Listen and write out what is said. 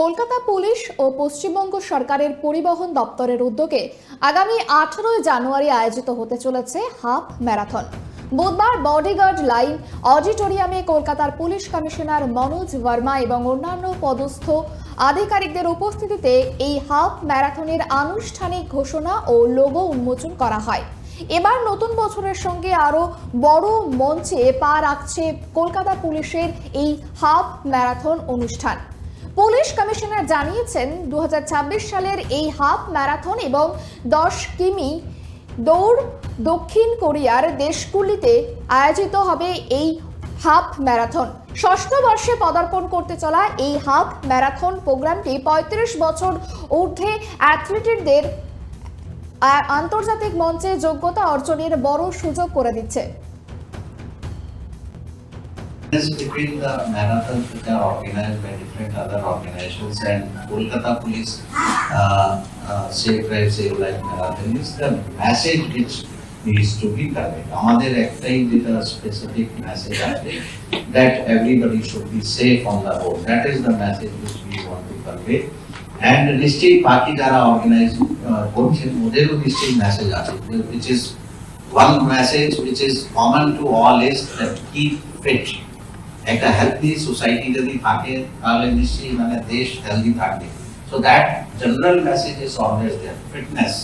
Kolkata police ও পশ্চিমবঙ্গ সরকারের পরিবহন দপ্তরের উদ্যোগে আগামী 18 জানুয়ারি আয়োজিত হতে চলেছে হাফ ম্যারাথন। বুধবার বডিগার্ড লাইন অডিটোরিয়ামে কলকাতার পুলিশ কমিশনার মনোজ ভার্মা এবং অন্যান্য পদস্থ আধিকারিকদের উপস্থিতিতে এই হাফ ম্যারাথনের আনুষ্ঠানিক ঘোষণা ও লোগো উন্মোচন করা হয়। এবার নতুন বছরের সঙ্গে আরো বড় মঞ্চে পা রাখছে কলকাতা পুলিশের এই হাফ ম্যারাথন অনুষ্ঠান। পুলিশ কমিশনার জানিয়েছেন 2026 সালের এই হাফ ম্যারাথন এবং 10 কিমি দৌড় দক্ষিণ কোরিয়ার দেশগুলিতে আয়োজিত হবে। এই হাফ ম্যারাথন ষষ্ঠ বর্ষে পদার্পণ করতে চলা এই হাফ ম্যারাথন প্রোগ্রামটি 35 বছর ঊর্ধ্বে অ্যাথলেটদের আন্তর্জাতিক মঞ্চে যোগ্যতা অর্জনের বড় সুযোগ করে দিচ্ছে। Between the marathons which are organized by different other organizations and Kolkata Police Safe Drive Save Life Marathon is the message which needs to be conveyed. আমাদের একটাই যেটা specific message আছে that everybody should be safe on the road. That is the message which we want to convey. And নিশ্চয়ই বাকি যারা organise করছেন ওদেরও নিশ্চয়ই মেসেজ আছে, which is one message which is common to all is that keep fit. একটা healthy society যদি থাকে তাহলে নিশ্চয়ই মানে দেশ হেলদি থাকবে। So that general message is always there, fitness.